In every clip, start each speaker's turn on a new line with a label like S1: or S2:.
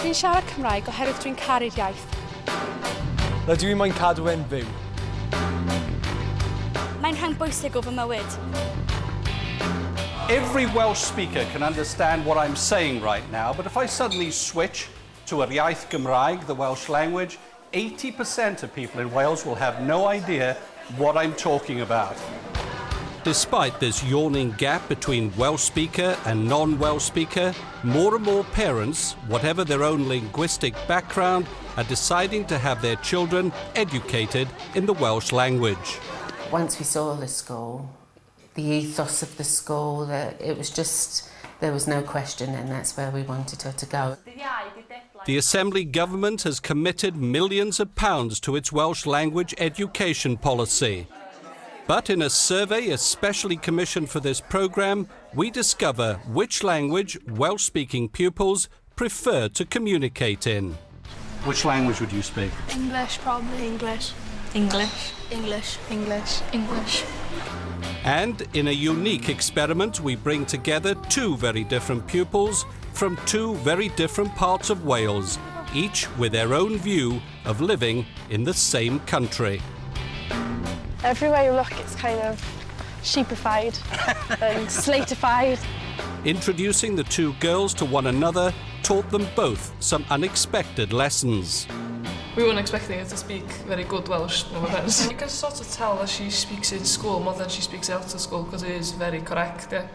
S1: Dwi'n siarad Cymraeg oherwydd dwi'n caru'r iaith.
S2: Rydw i'n moyn cadw e'n fyw.
S3: Mae'n rhan bwysig o fy mywyd.
S4: Every Welsh speaker can understand what I'm saying right now, but if I suddenly switch to yr iaith Gymraeg, the Welsh language, 80% of people in Wales will have no idea what I'm talking about.
S5: Despite this yawning gap between Welsh speaker and non-Welsh speaker, more and more parents, whatever their own linguistic background, are deciding to have their children educated in the Welsh language.
S6: Once we saw the school, the ethos of the school, it was just, there was no question, and that's where we wanted her to go.
S5: The Assembly government has committed millions of pounds to its Welsh language education policy. But in a survey especially commissioned for this programme, we discover which language Welsh-speaking pupils prefer to communicate in.
S4: Which language would you speak?
S1: English, probably. English.
S3: English.
S1: English. English. English.
S5: And in a unique experiment, we bring together two very different pupils from two very different parts of Wales, each with their own view of living in the same country.
S1: Everywhere you look, it's kind of sheepified and slatified.
S5: Introducing the two girls to one another taught them both some unexpected lessons.
S7: We weren't expecting her to speak very good Welsh, no offence. You can sort of tell that she speaks in school more than she speaks out of school because it is very correct, yeah.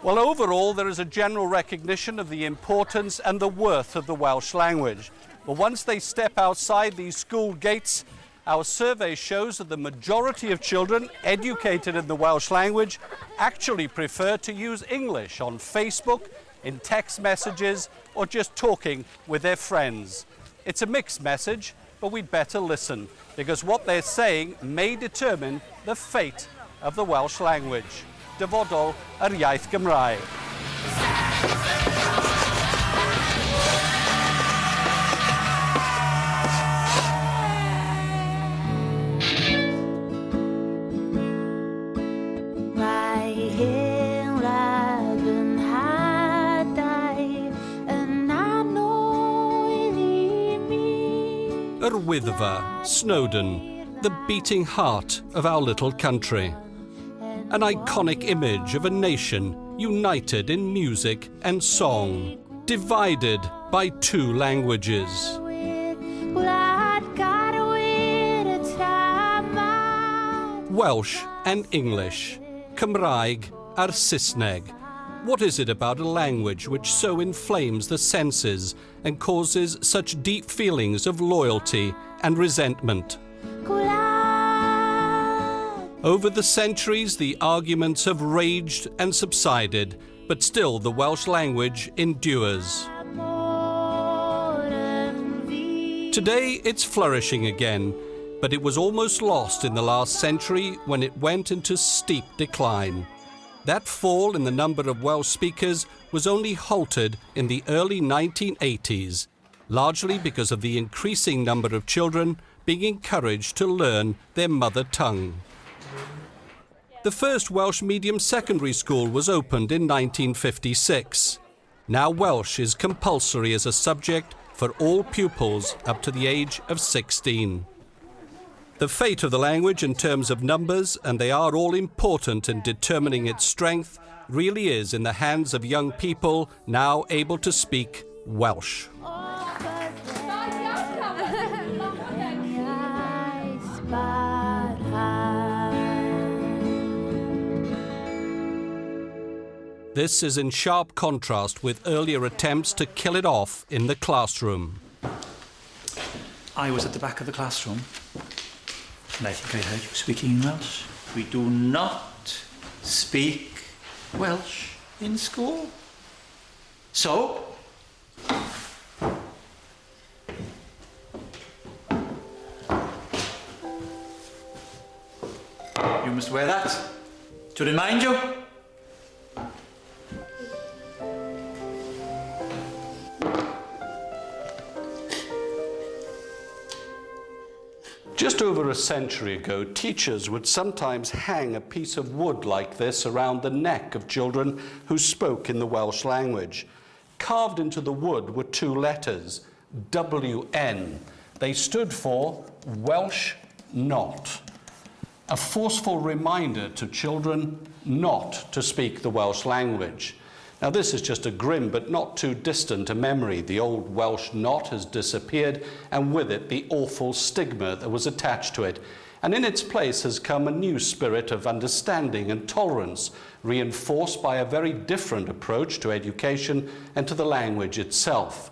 S4: Well, overall, there is a general recognition of the importance and the worth of the Welsh language. But once they step outside these school gates, our survey shows that the majority of children educated in the Welsh language actually prefer to use English on Facebook, in text messages, or just talking with their friends. It's a mixed message, but we'd better listen, because what they're saying may determine the fate of the Welsh language. Dyfodol yr iaith Gymraeg.
S5: Yr Wyddfa, Snowdon, the beating heart of our little country. An iconic image of a nation united in music and song, divided by two languages. Welsh and English, Cymraeg a'r Saesneg. What is it about a language which so inflames the senses and causes such deep feelings of loyalty and resentment? Over the centuries, the arguments have raged and subsided, but still the Welsh language endures. Today, it's flourishing again, but it was almost lost in the last century when it went into steep decline. That fall in the number of Welsh speakers was only halted in the early 1980s, largely because of the increasing number of children being encouraged to learn their mother tongue. The first Welsh medium secondary school was opened in 1956. Now Welsh is compulsory as a subject for all pupils up to the age of 16. The fate of the language in terms of numbers, and they are all important in determining its strength, really is in the hands of young people now able to speak Welsh. This is in sharp contrast with earlier attempts to kill it off in the classroom.
S8: I was at the back of the classroom, and I think I heard you speaking Welsh. We do not speak Welsh in school. So, you must wear that to remind you.
S4: Just over a century ago, teachers would sometimes hang a piece of wood like this around the neck of children who spoke in the Welsh language. Carved into the wood were two letters, WN. They stood for Welsh Knot, a forceful reminder to children not to speak the Welsh language. Now, this is just a grim but not too distant a memory. The old Welsh knot has disappeared, and with it the awful stigma that was attached to it. And in its place has come a new spirit of understanding and tolerance, reinforced by a very different approach to education and to the language itself.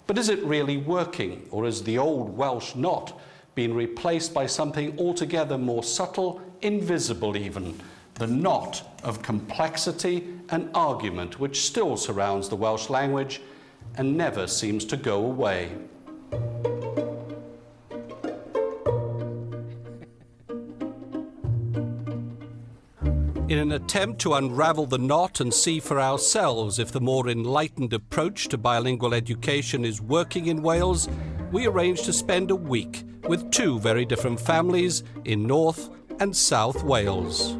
S4: But is it really working, or has the old Welsh knot been replaced by something altogether more subtle, invisible even, the knot of complexity and argument which still surrounds the Welsh language and never seems to go away? In an attempt to unravel the knot and see for ourselves if the more enlightened approach to bilingual education is working in Wales, we arranged to spend a week with two very different families in North and South Wales.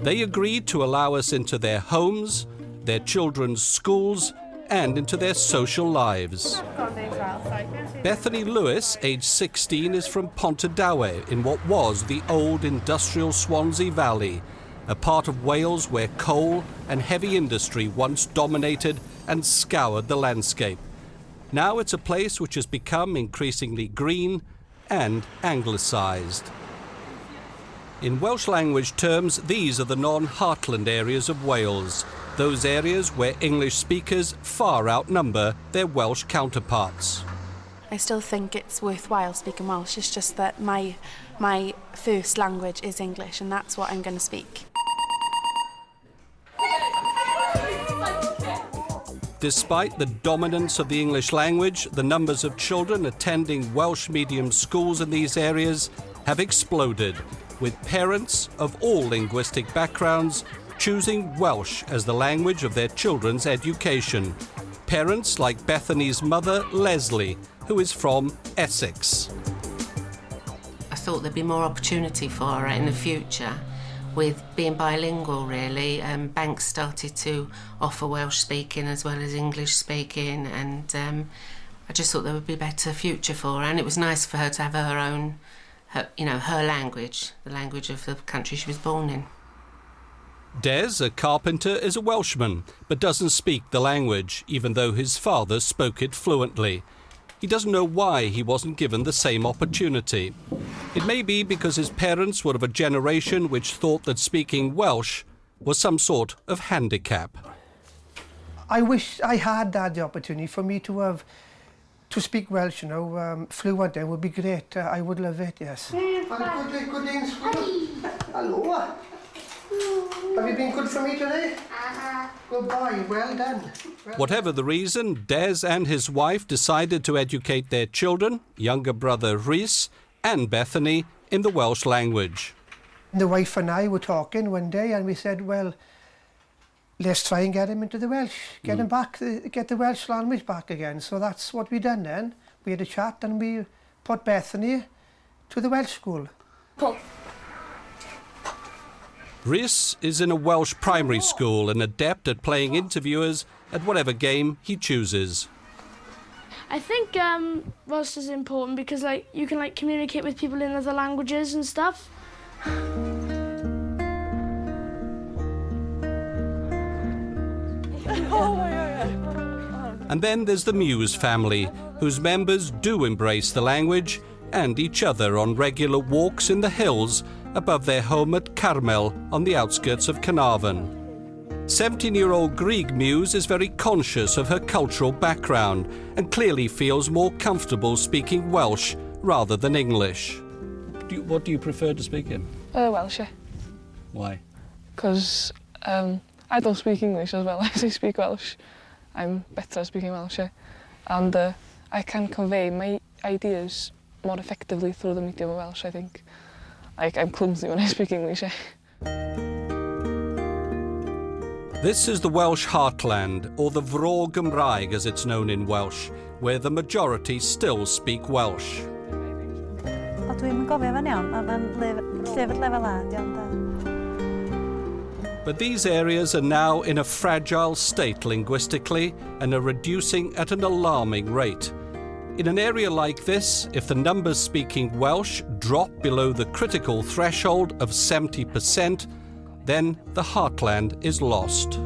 S4: They agreed to allow us into their homes, their children's schools, and into their social lives. Bethany Lewis, aged 16, is from Pontardawe in what was the old industrial Swansea Valley, a part of Wales where coal and heavy industry once dominated and scoured the landscape. Now it's a place which has become increasingly green and anglicised. In Welsh language terms, these are the non-heartland areas of Wales, those areas where English speakers far outnumber their Welsh counterparts.
S9: I still think it's worthwhile speaking Welsh. It's just that my first language is English, and that's what I'm going to speak.
S5: Despite the dominance of the English language, the numbers of children attending Welsh medium schools in these areas have exploded, with parents of all linguistic backgrounds choosing Welsh as the language of their children's education. Parents like Bethany's mother, Leslie, who is from Essex.
S6: I thought there'd be more opportunity for her in the future with being bilingual, really. Banks started to offer Welsh speaking as well as English speaking, and I just thought there would be a better future for her, and it was nice for her to have her own, her language, the language of the country she was born in.
S5: Des, a carpenter, is a Welshman, but doesn't speak the language, even though his father spoke it fluently. He doesn't know why he wasn't given the same opportunity. It may be because his parents were of a generation which thought that speaking Welsh was some sort of handicap.
S10: I wish I had the opportunity for me to speak Welsh, fluent. It would be great. I would love it, yes. Good day in school. Hello. Have you been good for me today? Good boy, well done.
S5: Whatever the reason, Des and his wife decided to educate their children, younger brother Rhys and Bethany, in the Welsh language.
S10: The wife and I were talking one day and we said, well, let's try and get him into the Welsh, get him back, get the Welsh language back again. So that's what we done then. We had a chat and we put Bethany to the Welsh school.
S1: Cool.
S5: Rhys is in a Welsh primary school and adept at playing interviewers at whatever game he chooses.
S11: I think Welsh is important because you can communicate with people in other languages and stuff.
S5: And then there's the Muse family, whose members do embrace the language and each other on regular walks in the hills above their home at Carmel on the outskirts of Carnarvon. 17-year-old Grieg Muse is very conscious of her cultural background and clearly feels more comfortable speaking Welsh rather than English. What do you prefer to speak in?
S7: Welsh, yeah.
S5: Why?
S7: Because I don't speak English as well as I speak Welsh. I'm better at speaking Welsh, yeah. And I can convey my ideas more effectively through the medium of Welsh, I think. I'm clumsy when I speak English, eh?
S5: This is the Welsh heartland, or the Fro Gymraeg as it's known in Welsh, where the majority still speak Welsh.
S12: O, dwi'm yn gofio fe'n iawn, a fe'n llyfr lefel A, di ond...
S5: But these areas are now in a fragile state linguistically and are reducing at an alarming rate. In an area like this, if the numbers speaking Welsh drop below the critical threshold of 70%, then the heartland is lost.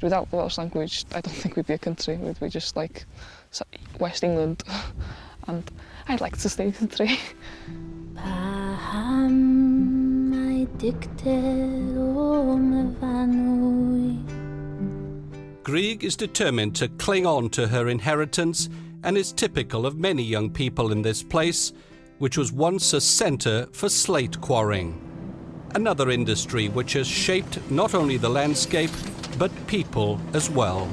S7: Without the Welsh language, I don't think we'd be a country. We'd be just like West England. And I'd like to stay country.
S5: Grieg is determined to cling on to her inheritance and is typical of many young people in this place, which was once a centre for slate quarrying. Another industry which has shaped not only the landscape, but people as well.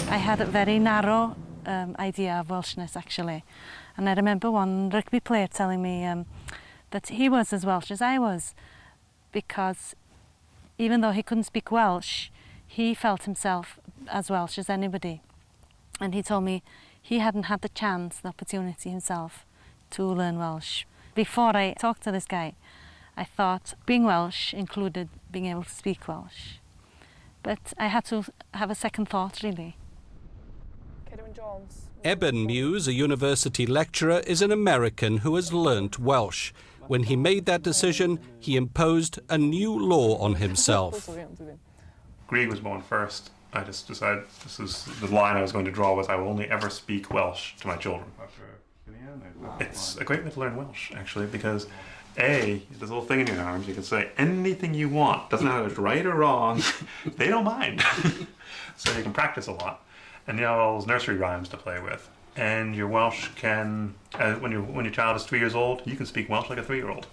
S12: I had a very narrow idea of Welshness, actually. And I remember one rugby player telling me that he was as Welsh as I was, because even though he couldn't speak Welsh, he felt himself as Welsh as anybody. And he told me he hadn't had the chance, the opportunity himself to learn Welsh. Before I talked to this guy, I thought being Welsh included being able to speak Welsh. But I had to have a second thought, really.
S5: Eben Muse, a university lecturer, is an American who has learnt Welsh. When he made that decision, he imposed a new law on himself.
S13: Grieg was born first. I just decided this is the line I was going to draw was I will only ever speak Welsh to my children. It's a great way to learn Welsh, actually, because A, this little thing in your arms, you can say anything you want. Doesn't matter if it's right or wrong. They don't mind. So you can practice a lot. And you have all those nursery rhymes to play with. And your Welsh can, when your child is 3 years old, you can speak Welsh like a 3-year-old.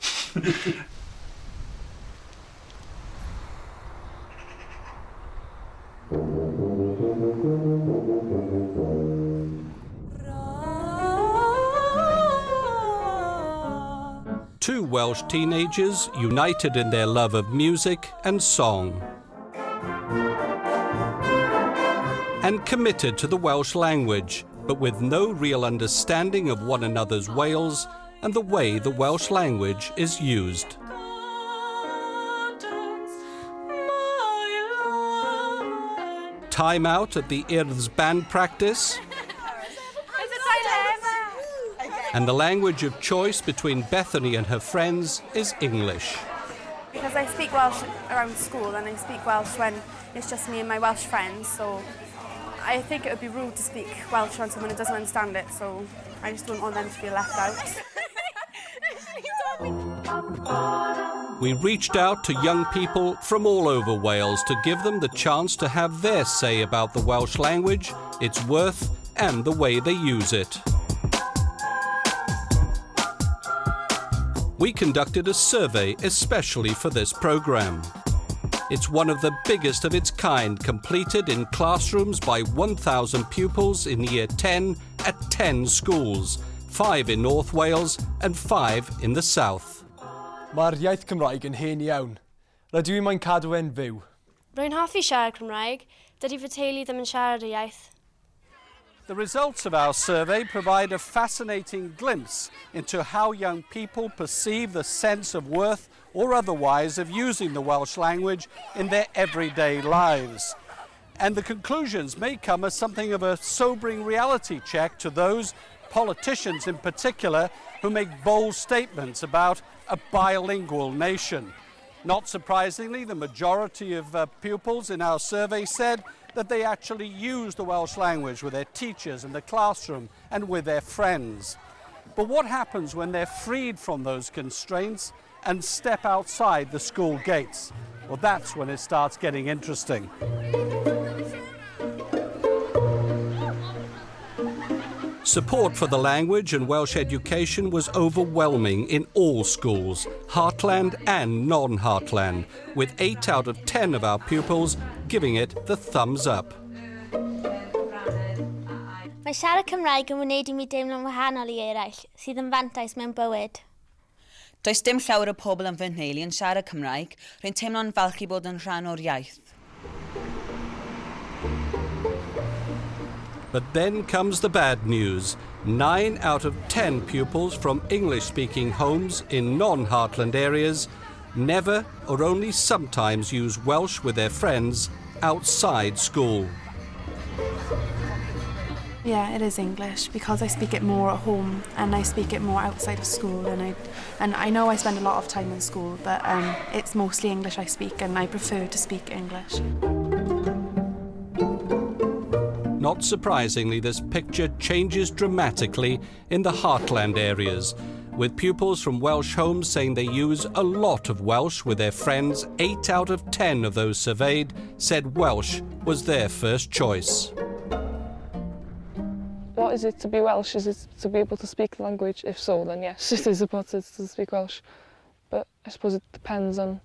S5: Two Welsh teenagers united in their love of music and song, and committed to the Welsh language, but with no real understanding of one another's Wales and the way the Welsh language is used. Time out at the Urdd's band practice, and the language of choice between Bethany and her friends is English.
S9: Because I speak Welsh around school and I speak Welsh when it's just me and my Welsh friends, so I think it would be rude to speak Welsh on someone who doesn't understand it, so I just don't want them to feel left out.
S5: We reached out to young people from all over Wales to give them the chance to have their say about the Welsh language, its worth, and the way they use it. We conducted a survey especially for this programme. It's one of the biggest of its kind, completed in classrooms by 1,000 pupils in Year 10 at 10 schools, 5 in North Wales and 5 in the South.
S2: Mae'r iaith Cymraeg yn hen iawn. Rydw i moyn cadw e'n fyw.
S14: Rwy'n hoffi siarad Cymraeg, dydy fy teulu ddim yn siarad y iaith.
S4: The results of our survey provide a fascinating glimpse into how young people perceive the sense of worth or otherwise of using the Welsh language in their everyday lives. And the conclusions may come as something of a sobering reality check to those, politicians in particular, who make bold statements about a bilingual nation. Not surprisingly, the majority of pupils in our survey said that they actually use the Welsh language with their teachers in the classroom and with their friends. But what happens when they're freed from those constraints and step outside the school gates? Well, that's when it starts getting interesting.
S5: Support for the language and Welsh education was overwhelming in all schools, heartland and non-heartland, with 8 out of 10 of our pupils giving it the thumbs up.
S14: Mae siarad Cymraeg yn wneud I mi deimlo'n wahanol I eraill, sydd yn fantais mewn bywyd.
S15: Does dim llawer o pobl yn fy nheulu yn siarad Cymraeg, rwy'n teimlo'n falch I bod yn rhan o'r iaith.
S5: But then comes the bad news. 9 out of 10 pupils from English-speaking homes in non-heartland areas never or only sometimes use Welsh with their friends outside school.
S9: Yeah, it is English because I speak it more at home and I speak it more outside of school, and I know I spend a lot of time in school, but it's mostly English I speak and I prefer to speak English.
S5: Not surprisingly, this picture changes dramatically in the heartland areas, with pupils from Welsh homes saying they use a lot of Welsh with their friends. 8 out of 10 of those surveyed said Welsh was their first choice.
S7: What is it to be Welsh? Is it to be able to speak the language? If so, then yes, it is important to speak Welsh. But I suppose it depends on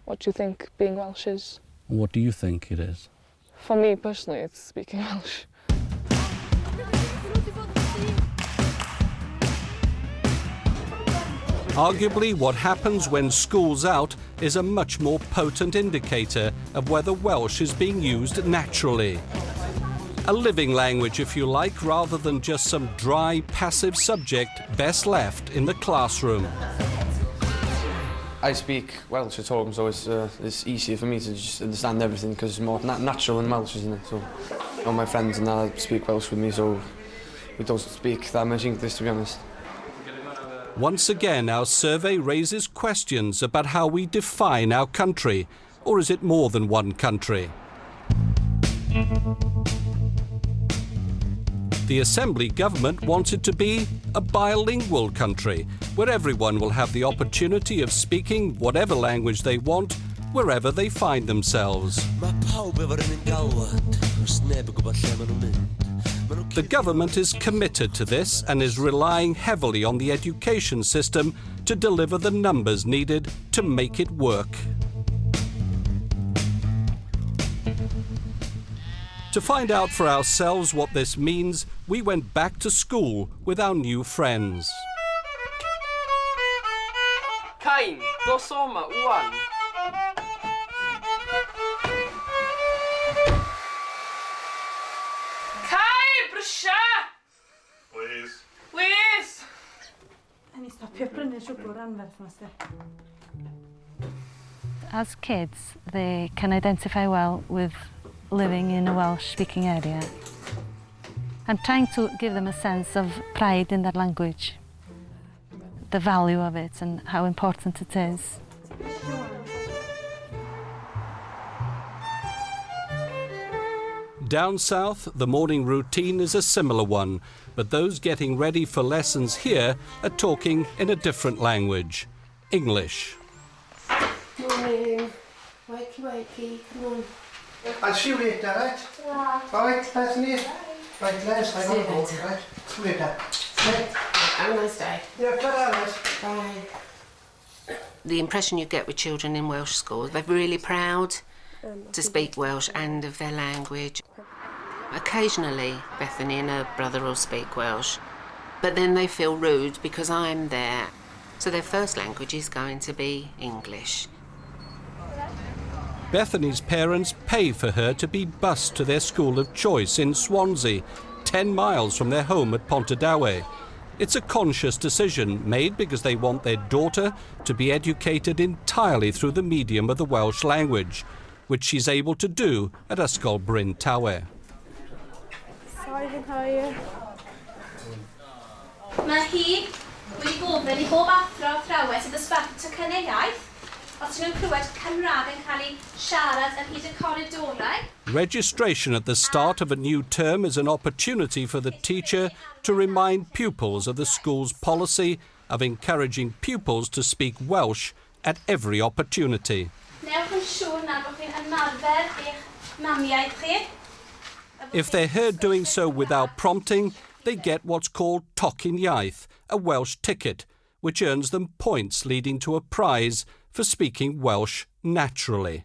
S7: what you think being Welsh is.
S5: What do you think it is?
S7: For me personally, it's speaking Welsh.
S5: Arguably, what happens when school's out is a much more potent indicator of whether Welsh is being used naturally. A living language, if you like, rather than just some dry, passive subject best left in the classroom.
S16: I speak Welsh at home, so it's easier for me to just understand everything because it's more natural in Welsh, isn't it? So all my friends and that speak Welsh with me, so we don't speak that much English, to be honest.
S5: Once again, our survey raises questions about how we define our country. Or is it more than one country? The Assembly government wants it to be a bilingual country, where everyone will have the opportunity of speaking whatever language they want, wherever they find themselves. The government is committed to this and is relying heavily on the education system to deliver the numbers needed to make it work. To find out for ourselves what this means, we went back to school with our new friends.
S17: Cain, dos oma, wan. Cain, brysha!
S13: Please.
S17: Please!
S12: As kids, they can identify well with living in a Welsh-speaking area. I'm trying to give them a sense of pride in their language, the value of it and how important it is.
S5: Down south, the morning routine is a similar one, but those getting ready for lessons here are talking in a different language, English.
S9: Morning. Wakey, wakey, come on.
S10: I'll see you later, right?
S9: Yeah.
S10: All right, Bethany. Right, Les, I gotta go, right? See you later. Right.
S9: Have a nice day.
S10: Yeah, ta-ra, Les.
S9: Bye.
S6: The impression you get with children in Welsh schools, they're really proud to speak Welsh and of their language. Occasionally, Bethany and her brother will speak Welsh, but then they feel rude because I'm there. So their first language is going to be English.
S5: Bethany's parents pay for her to be bused to their school of choice in Swansea, 10 miles from their home at Pontardawe. It's a conscious decision made because they want their daughter to be educated entirely through the medium of the Welsh language, which she's able to do at Ysgol Bryn Tawe.
S9: Sorry, how are you?
S18: Mae hi wedi gofyn I bob athro athrawes sydd ysbarth y cyneuaeth os ydyn nhw'n clywed Cymraeg yn cael ei siarad ar hyd y coridorau.
S5: Registration at the start of a new term is an opportunity for the teacher to remind pupils of the school's policy of encouraging pupils to speak Welsh at every opportunity.
S18: Newch yn siŵr na bod chi'n ymarfer eich mamiaeth chi.
S5: If they're heard doing so without prompting, they get what's called Tocyn Iaith, a Welsh ticket, which earns them points leading to a prize for speaking Welsh naturally.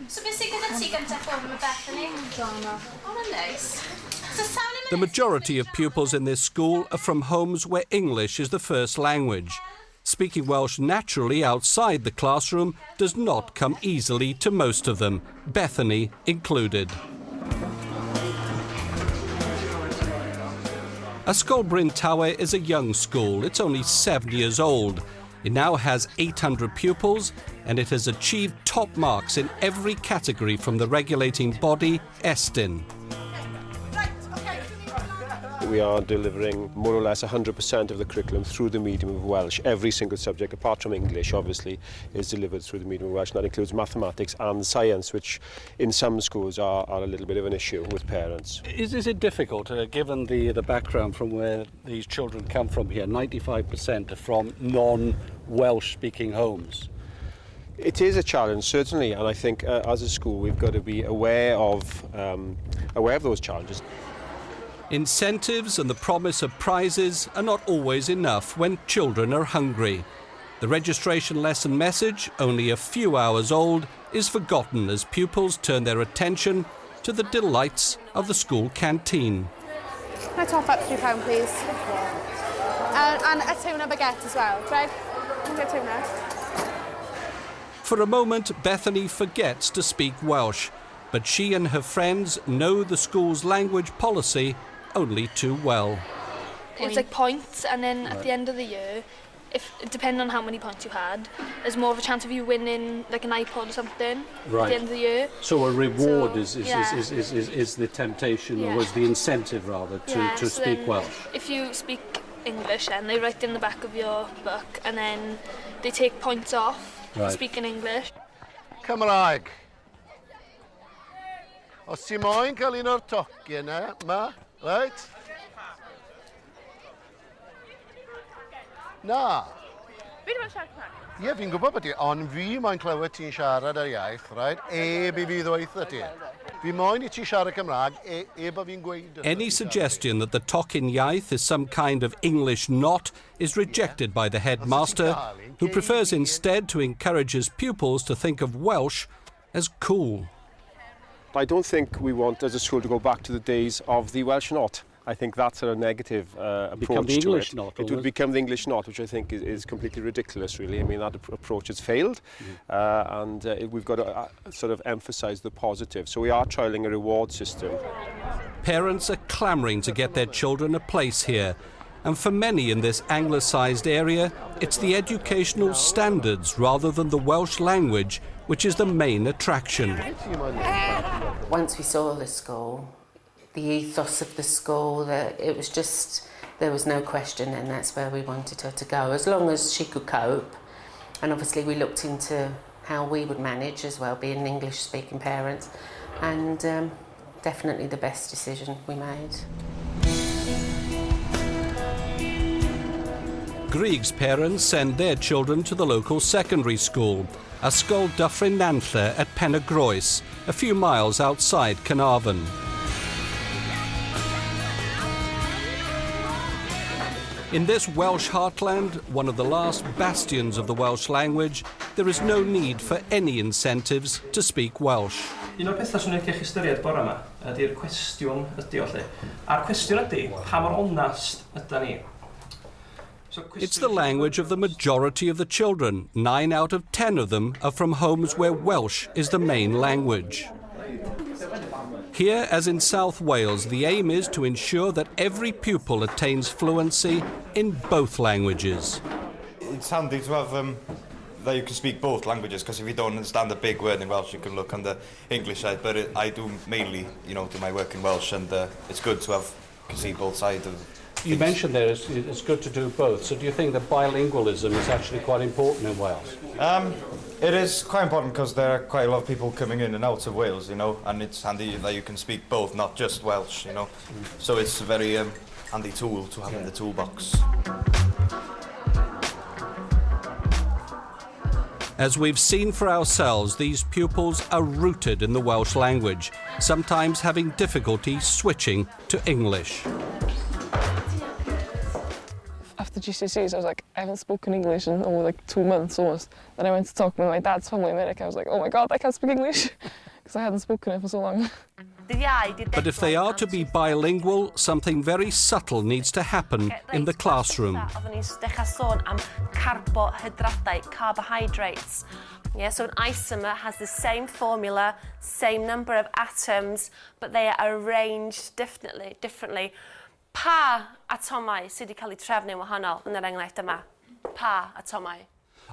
S18: So beth sy'n gyda ti gyntaf ffwrdd am y Bethany? Drama. Oh, yn neis. So sawl
S5: The majority of pupils in this school are from homes where English is the first language. Speaking Welsh naturally outside the classroom does not come easily to most of them, Bethany included. Ysgol Bryn Tawe is a young school. It's only 7 years old. It now has 800 pupils and it has achieved top marks in every category from the regulating body, Estyn.
S19: We are delivering more or less 100% of the curriculum through the medium of Welsh. Every single subject, apart from English, obviously, is delivered through the medium of Welsh. And that includes mathematics and science, which in some schools are a little bit of an issue with parents.
S4: Is it difficult, given the background from where these children come from here? 95% are from non-Welsh speaking homes.
S19: It is a challenge, certainly, and I think as a school we've got to be aware of those challenges.
S5: Incentives and the promise of prizes are not always enough when children are hungry. The registration lesson message, only a few hours old, is forgotten as pupils turn their attention to the delights of the school canteen.
S9: Can I top up £3, please? And a tuna baguette as well. Greg, can you get tuna?
S5: For a moment, Bethany forgets to speak Welsh, but she and her friends know the school's language policy only too well.
S3: It's like points, and then at the end of the year, if depending on how many points you had, there's more of a chance of you winning like an iPod or something at the end of the year.
S4: So a reward
S3: is
S4: the temptation, or was the incentive rather to speak Welsh?
S3: If you speak English, then they write in the back of your book, and then they take points off for speaking English.
S20: Cymraeg. Os ti moyn cael un o'r tocyn ma, right? Na.
S9: Fi ddim yn siarad Cymraeg.
S20: Ie, fi'n gwybod beth i, ond fi moyn clywed ti'n siarad yr iaith, right? Bi fi ddweitha ti. Fi moyn I ti siarad Cymraeg, ba fi'n gweud.
S5: Any suggestion that the tocyn iaith is some kind of English knot is rejected by the headmaster, who prefers instead to encourage his pupils to think of Welsh as cool.
S19: I don't think we want, as a school, to go back to the days of the Welsh Knot. I think that's a negative approach
S4: the English
S19: to it.
S4: knot,
S19: It would become the English Knot, which I think is completely ridiculous, really. I mean, that approach has failed, and we've got to sort of emphasise the positive. So we are trialling a reward system.
S5: Parents are clamouring to get their children a place here. And for many in this anglicised area, it's the educational standards rather than the Welsh language which is the main attraction.
S6: Once we saw the school, the ethos of the school, it was just, there was no question, and that's where we wanted her to go, as long as she could cope. And obviously we looked into how we would manage as well, being English-speaking parents, and definitely the best decision we made.
S5: Grieg's parents send their children to the local secondary school, Ysgol Dyffryn Nantlle at Penygroes, a few miles outside Carnarvon. In this Welsh heartland, one of the last bastions of the Welsh language, there is no need for any incentives to speak Welsh.
S21: Un o'r pethau swn i'n licio chi ystyried bore yma ydy'r cwestiwn ydy o lle. A'r cwestiwn ydy, pa mor onast ydy ni?
S5: It's the language of the majority of the children. 9 out of 10 of them are from homes where Welsh is the main language. Here, as in South Wales, the aim is to ensure that every pupil attains fluency in both languages.
S22: It's handy to have that you can speak both languages, because if you don't understand a big word in Welsh, you can look on the English side. But I do mainly, do my work in Welsh, and it's good to see both sides of things.
S4: You mentioned there it's good to do both. So do you think that bilingualism is actually quite important in Wales?
S22: It is quite important because there are quite a lot of people coming in and out of Wales, and it's handy that you can speak both, not just Welsh, So it's a very handy tool to have in the toolbox.
S5: As we've seen for ourselves, these pupils are rooted in the Welsh language, sometimes having difficulty switching to English.
S7: After GCSEs, I was like, I haven't spoken English in over 2 months almost. Then I went to talk with my dad's family in America. I was like, oh my God, I can't speak English, because I hadn't spoken it for so long.
S5: But if they are to be bilingual, something very subtle needs to happen in the classroom.
S23: Yeah, so an isomer has the same formula, same number of atoms, but they are arranged differently. Pa atomau sydd wedi cael eu trefnu'n wahanol yn yr enghraifft yma? Pa atomau?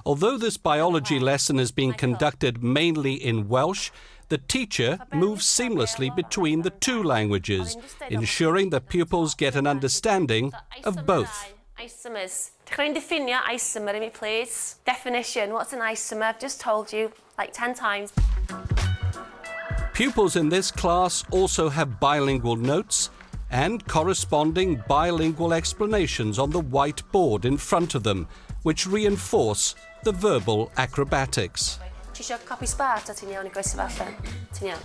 S5: Although this biology lesson has been conducted mainly in Welsh, the teacher moves seamlessly between the two languages, ensuring that pupils get an understanding of both.
S23: Isomers. Can you define isomer in me, please? Definition, what's an isomer? I've just told you like 10 times.
S5: Pupils in this class also have bilingual notes and corresponding bilingual explanations on the white board in front of them, which reinforce the verbal acrobatics.
S23: Ti eisiau copi sbart a ti'n iawn I groeso allan? Ti'n iawn?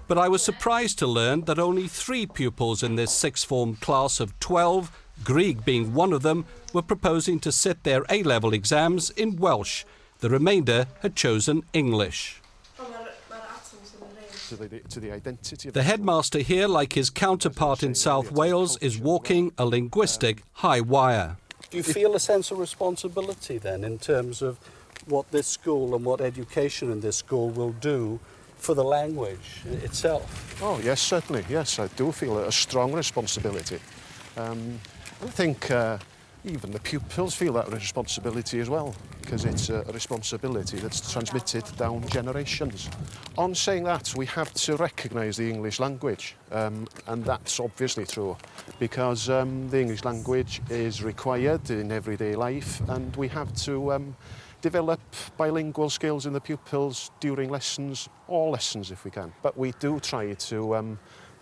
S5: But I was surprised to learn that only 3 pupils in this sixth form class of 12, Greek being one of them, were proposing to sit their A-level exams in Welsh. The remainder had chosen English. The headmaster here, like his counterpart in South Wales, is walking a linguistic high wire.
S4: Do you feel a sense of responsibility then in terms of what this school and what education in this school will do for the language itself?
S20: Oh, yes, certainly. Yes, I do feel a strong responsibility. I think even the pupils feel that responsibility as well, because it's a responsibility that's transmitted down generations. On saying that, we have to recognise the English language, and that's obviously true, because the English language is required in everyday life, and we have to develop bilingual skills in the pupils during lessons, all lessons if we can. But we do try to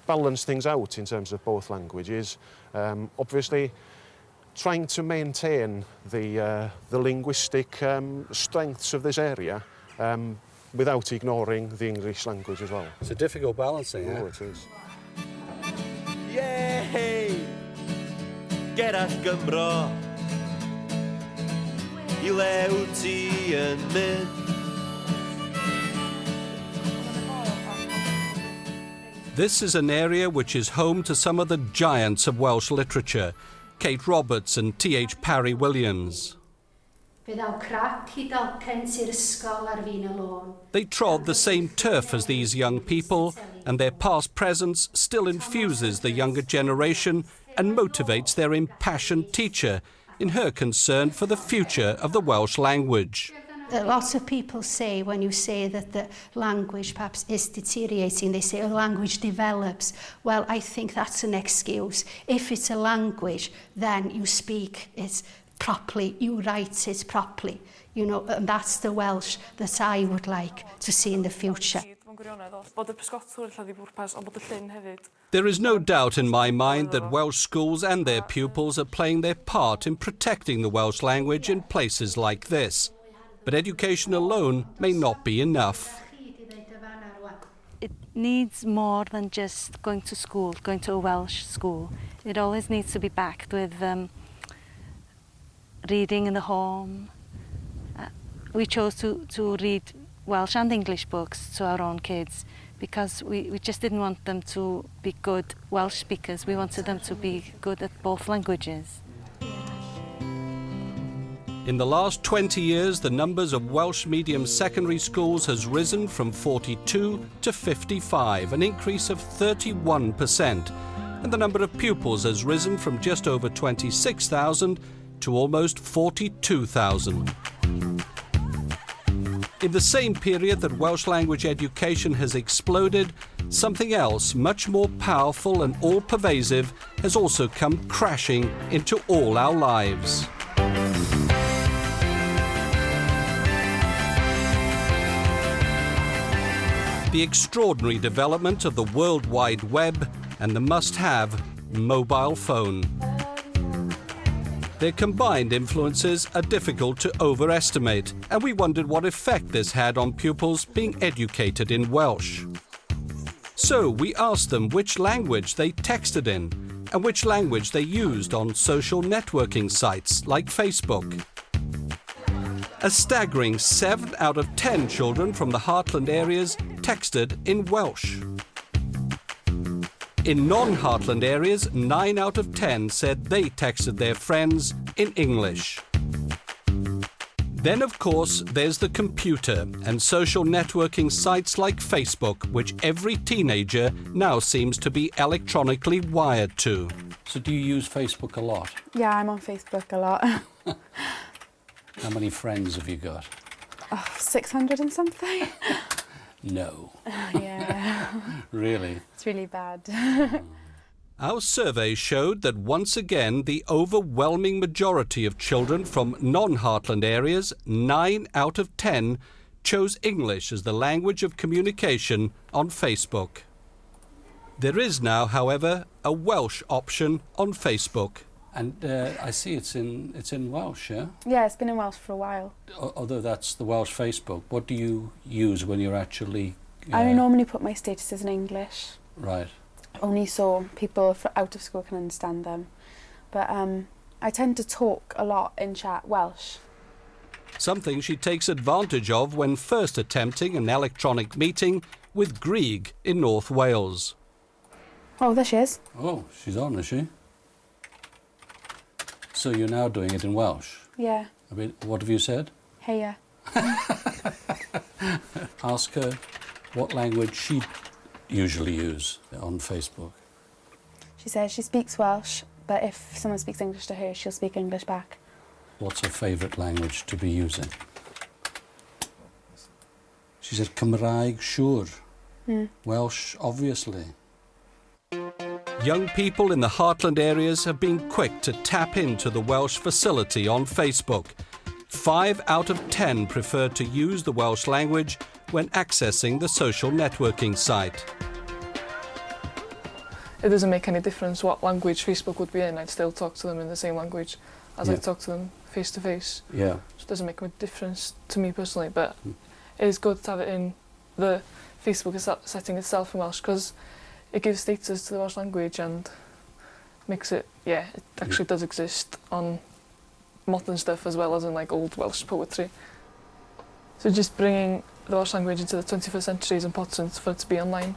S20: balance things out in terms of both languages. Obviously, trying to maintain the linguistic strengths of this area without ignoring the English language as well.
S4: It's a difficult balancing,
S20: Oh, it is.
S1: Yay! Gerall Gymro I lew ti yn mynd.
S5: This is an area which is home to some of the giants of Welsh literature, Kate Roberts and T.H. Parry Williams. They trod the same turf as these young people, and their past presence still infuses the younger generation and motivates their impassioned teacher in her concern for the future of the Welsh language.
S8: A lot of people say, when you say that the language perhaps is deteriorating, they say, oh, language develops. Well, I think that's an excuse. If it's a language, then you speak it properly, you write it properly. You know, and that's the Welsh that I would like to see in the future.
S5: There is no doubt in my mind that Welsh schools and their pupils are playing their part in protecting the Welsh language in places like this. But education alone may not be enough.
S12: It needs more than just going to school, going to a Welsh school. It always needs to be backed with reading in the home. We chose to read Welsh and English books to our own kids because we just didn't want them to be good Welsh speakers. We wanted them to be good at both languages.
S5: In the last 20 years, the numbers of Welsh medium secondary schools has risen from 42 to 55, an increase of 31%. And the number of pupils has risen from just over 26,000 to almost 42,000. In the same period that Welsh language education has exploded, something else much more powerful and all-pervasive has also come crashing into all our lives. The extraordinary development of the World Wide Web and the must-have mobile phone. Their combined influences are difficult to overestimate, and we wondered what effect this had on pupils being educated in Welsh. So we asked them which language they texted in and which language they used on social networking sites like Facebook. A staggering 7 out of 10 children from the heartland areas texted in Welsh. In non-heartland areas, 9 out of 10 said they texted their friends in English. Then, of course, there's the computer and social networking sites like Facebook, which every teenager now seems to be electronically wired to.
S4: So do you use Facebook a lot?
S2: Yeah, I'm on Facebook a lot.
S4: How many friends have you got?
S2: 600 and something.
S4: No.
S2: Yeah.
S4: Really?
S2: It's really bad.
S5: Our survey showed that once again the overwhelming majority of children from non-Heartland areas, 9 out of 10, chose English as the language of communication on Facebook. There is now, however, a Welsh option on Facebook.
S4: And I see it's in Welsh, yeah?
S2: Yeah, it's been in Welsh for a while.
S4: Although that's the Welsh Facebook, what do you use when you're actually...
S2: I normally put my statuses in English.
S4: Right.
S2: Only so people out of school can understand them. But I tend to talk a lot in chat Welsh.
S5: Something she takes advantage of when first attempting an electronic meeting with Grieg in North Wales.
S2: Oh, there she is.
S4: Oh, she's on, is she? So you're now doing it in Welsh?
S2: Yeah.
S4: I mean, what have you said?
S2: Heya.
S4: Ask her what language she usually use on Facebook.
S2: She says she speaks Welsh, but if someone speaks English to her, she'll speak English back.
S4: What's her favourite language to be using? She said Cymraeg, siŵr. Welsh, obviously.
S5: Young people in the Heartland areas have been quick to tap into the Welsh facility on Facebook. 5 out of 10 prefer to use the Welsh language when accessing the social networking site.
S7: It doesn't make any difference what language Facebook would be in. I'd still talk to them in the same language as I talk to them face to face.
S4: Yeah.
S7: So it doesn't make a difference to me personally, but it is good to have it in the Facebook setting itself in Welsh because it gives status to the Welsh language and makes it, it actually does exist on modern stuff as well as in like old Welsh poetry. So just bringing the Welsh language into the 21st century is important for it to be online.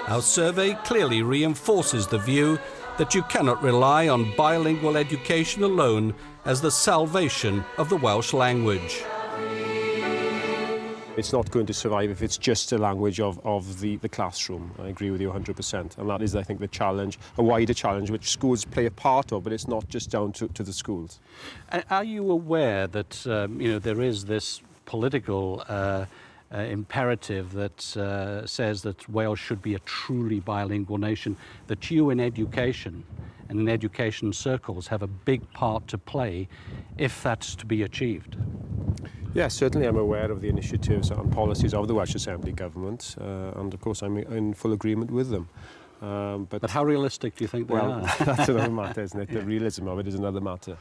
S5: Our survey clearly reinforces the view that you cannot rely on bilingual education alone as the salvation of the Welsh language.
S19: It's not going to survive if it's just a language of the classroom. I agree with you 100%. And that is, I think, the challenge, a wider challenge, which schools play a part of, but it's not just down to the schools.
S4: Are you aware that, there is this political imperative that says that Wales should be a truly bilingual nation, that you in education and in education circles have a big part to play if that's to be achieved?
S19: Yes, certainly I'm aware of the initiatives and policies of the Welsh Assembly government, and of course I'm in full agreement with them.
S4: But how realistic do you think they are?
S19: Well, that's another matter, isn't it? The realism of it is another matter.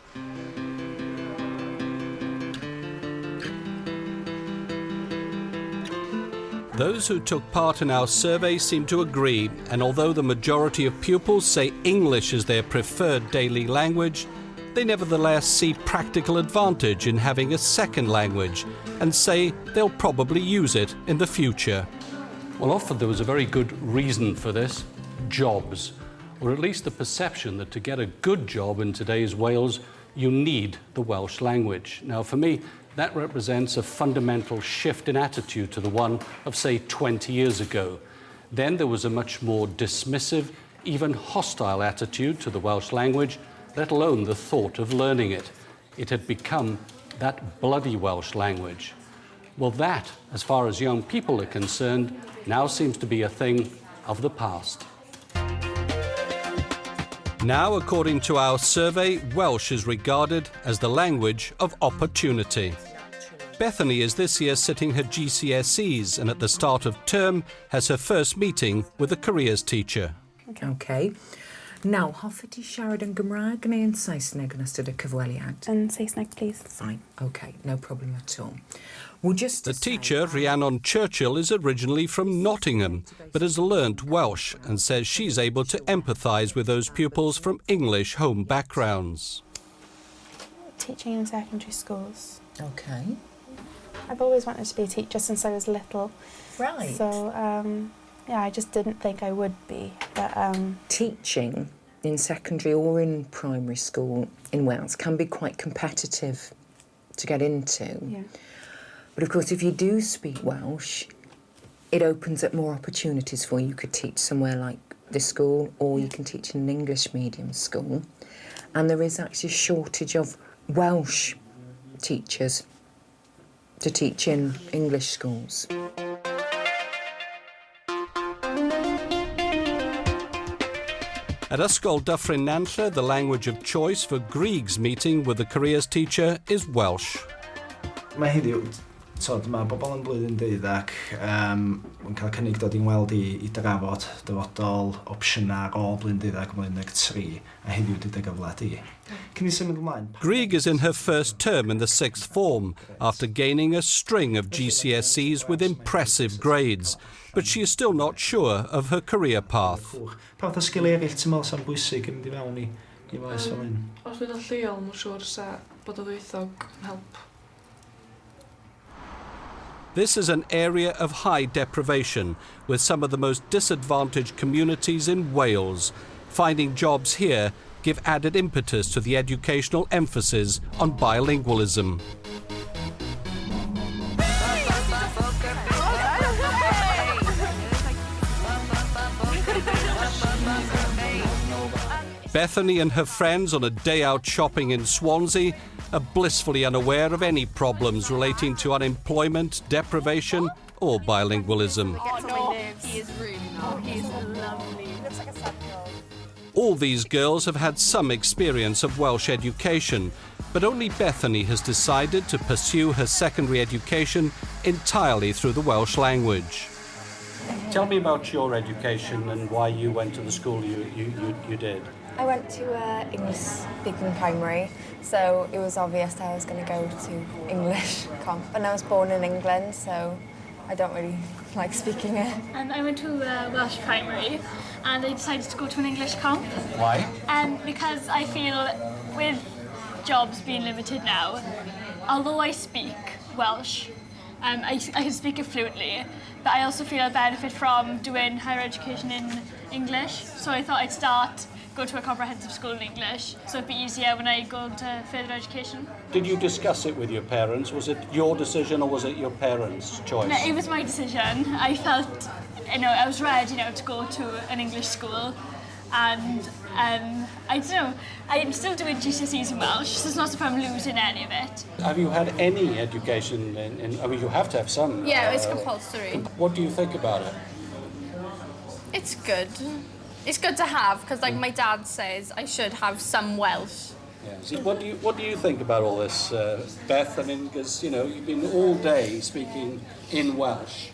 S5: Those who took part in our survey seem to agree, and although the majority of pupils say English is their preferred daily language, they nevertheless see practical advantage in having a second language and say they'll probably use it in the future.
S4: Well, often there was a very good reason for this: jobs, or at least the perception that to get a good job in today's Wales, you need the Welsh language. Now, for me, that represents a fundamental shift in attitude to the one of, say, 20 years ago. Then there was a much more dismissive, even hostile attitude to the Welsh language, let alone the thought of learning it. It had become that bloody Welsh language. Well, that, as far as young people are concerned, now seems to be a thing of the past.
S5: Now, according to our survey, Welsh is regarded as the language of opportunity. Bethany is this year sitting her GCSEs and at the start of term has her first meeting with a careers teacher.
S11: Okay. Now, hoffi ti siarad yn Gymraeg neu yn Saesneg yn ystod y cyfweliad?
S2: Yn Saesneg, please.
S11: Fine. Okay, no problem at all.
S5: The teacher, Rhiannon Churchill, is originally from Nottingham, but has learnt Welsh and says she's able to empathise with those pupils from English home backgrounds.
S2: Teaching in secondary schools.
S11: Okay.
S2: I've always wanted to be a teacher since I was little.
S11: Right.
S2: So, yeah, I just didn't think I would be. But
S11: teaching in secondary or in primary school in Wales can be quite competitive to get into.
S2: Yeah.
S11: But of course, if you do speak Welsh, it opens up more opportunities for you. You could teach somewhere like this school, or you can teach in an English medium school. And there is actually a shortage of Welsh teachers to teach in English schools.
S5: At Ysgol Dyffryn Nantlle, the language of choice for Grieg's meeting with the careers teacher is Welsh.
S14: Mae heddiw, mae bobl yn blwyddyn 12 yn cael cynnig dod i'n weld i drafod dyfodol opsiynau ar ôl blwyddyn 12 blwyddyn 13, a heddiw dyda gyfle di. Can you symud ymlaen?
S5: Grieg is in her first term in the 6th form after gaining a string of GCSEs with impressive grades, but she is still not sure of her career path.
S14: Pa fath o sgiliau eraill ti'n meddwl sy'n bwysig yn mynd i fewn i faes fel hyn?
S7: Os bydd o'n lleol, mae'n siŵr sa bod o ddwythog yn help.
S5: This is an area of high deprivation, with some of the most disadvantaged communities in Wales. Finding jobs here give added impetus to the educational emphasis on bilingualism. Bethany and her friends on a day out shopping in Swansea are blissfully unaware of any problems relating to unemployment, deprivation or bilingualism.
S17: Oh no, he is really not. He is lovely. He looks like a 7-year-old.
S5: All these girls have had some experience of Welsh education, but only Bethany has decided to pursue her secondary education entirely through the Welsh language.
S4: Tell me about your education and why you went to the school you did.
S15: I went to English-speaking primary, so it was obvious that I was going to go to English comp. And I was born in England, so I don't really like speaking it.
S3: I went to Welsh primary, and I decided to go to an English comp.
S4: Why?
S3: Because I feel with jobs being limited now, although I speak Welsh, I can speak it fluently, but I also feel a benefit from doing higher education in English. So I thought I'd go to a comprehensive school in English, so it'd be easier when I go to further education.
S4: Did you discuss it with your parents? Was it your decision or was it your parents' choice?
S3: No, it was my decision. I felt, I was ready, to go to an English school, and I don't know, I'm still doing GCSEs in Welsh, so it's not as if I'm losing any of it.
S4: Have you had any education I mean, you have to have some.
S16: Yeah, it's compulsory.
S4: What do you think about it?
S16: It's good. It's good to have, because like my dad says, I should have some Welsh.
S4: Yeah. See, what do you think about all this, Beth? I mean, because you've been all day speaking in Welsh,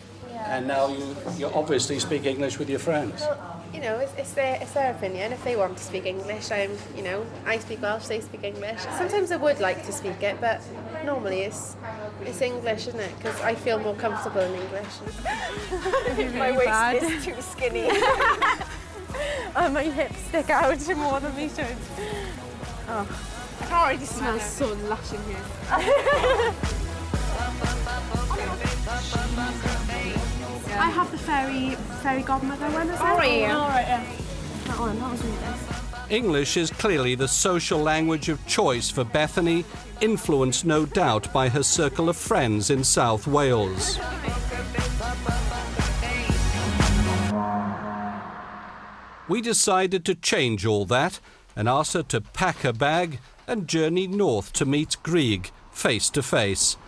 S4: and now you obviously speak English with your friends.
S9: Well, it's their opinion. If they want to speak English, I speak Welsh, they speak English. Sometimes I would like to speak it, but normally it's English, isn't it? Because I feel more comfortable in English.
S16: My waist is too skinny.
S9: And my hips stick out more than they should. Oh, I can already smell so lush in here. I have the fairy godmother one as well.
S16: Sorry.
S9: Oh, right, yeah. That was really nice.
S5: English is clearly the social language of choice for Bethany, influenced no doubt by her circle of friends in South Wales. We decided to change all that and asked her to pack her bag and journey north to meet Grieg face to face.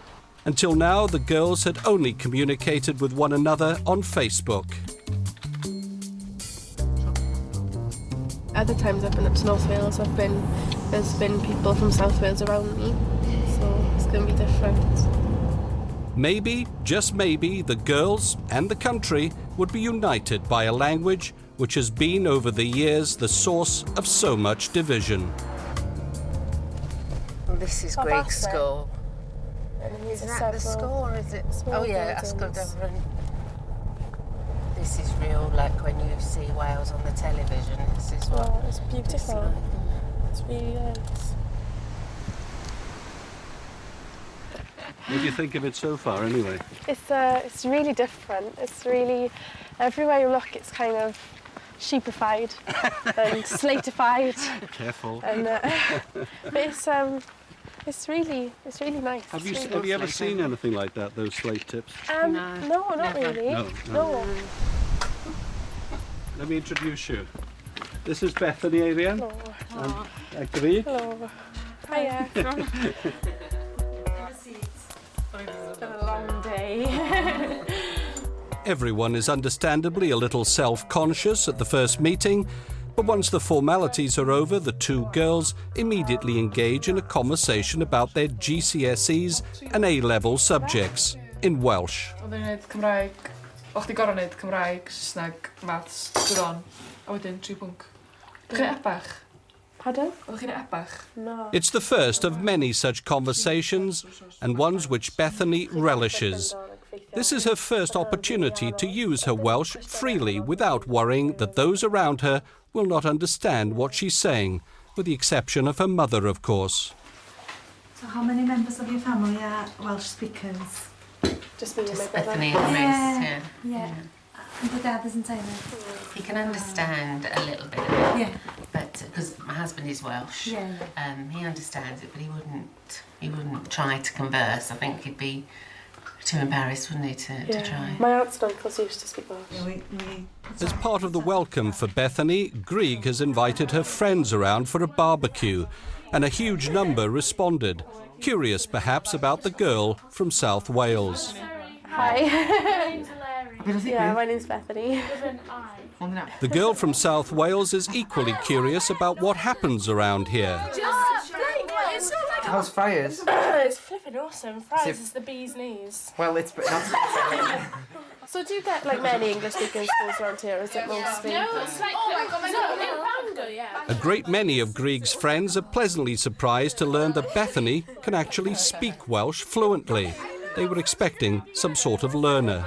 S5: Until now, the girls had only communicated with one another on Facebook.
S9: Other times I've been up to North Wales, there's been people from South Wales around me, so it's going to be different.
S5: Maybe, just maybe, the girls and the country would be united by a language which has been over the years the source of so much division.
S6: Well, this is Grieg's school. Isn't that the school, or is it? Oh yeah, Ysgol Dyffryn. This is real, like when you see Wales on the television. This is what.
S9: Oh, it's beautiful. It's really nice.
S4: What do you think of it so far, anyway?
S10: It's really different. It's really, everywhere you look, it's kind of sheepified and slatified.
S4: Careful.
S10: And but it's really nice.
S4: Have you ever seen anything like that? Those slate tips?
S10: No, not really. No.
S4: Let me introduce you. This is Bethany, Adrian.
S10: Hello.
S4: And Grieg.
S10: Hello. Hiya. It's been a long day.
S5: Everyone is understandably a little self-conscious at the first meeting, but once the formalities are over, the two girls immediately engage in a conversation about their GCSEs and A-level subjects in Welsh.
S7: Oedden ni'n neud Cymraeg, o'ch di gorau neud Cymraeg, Saesneg, Maths, Gwyron, a wedyn 3 pwnc. Ydych chi'n ebach?
S10: Pardon?
S7: Oeddech chi'n ebach?
S10: No.
S5: It's the first of many such conversations, and ones which Bethany relishes. This is her first opportunity to use her Welsh freely without worrying that those around her will not understand what she's saying, with the exception of her mother, of course.
S12: So how many members of your family are Welsh speakers?
S10: Just me and my brother.
S6: Bethany and
S12: Yeah. And the dad isn't either?
S6: He can understand a little bit of it.
S12: Yeah.
S6: But because my husband is Welsh,
S12: Yeah.
S6: He understands it, but he wouldn't try to converse. I think he'd be too embarrassed, wouldn't he, to try.
S10: My aunts and uncles used to speak Welsh.
S5: As part of the welcome for Bethany, Grieg has invited her friends around for a barbecue, and a huge number responded, curious perhaps about the girl from South Wales.
S10: Hi. Yeah, my name's Bethany.
S5: The girl from South Wales is equally curious about what happens around here.
S13: How's Friars?
S10: It's flipping awesome. Friars is the bee's knees.
S13: Well, it's not.
S10: So do you get like many English speaking schools around here, or is it mostly?
S3: No, it's like Bangor, yeah.
S5: A great many of Grieg's friends are pleasantly surprised to learn that Bethany can actually speak Welsh fluently. They were expecting some sort of learner.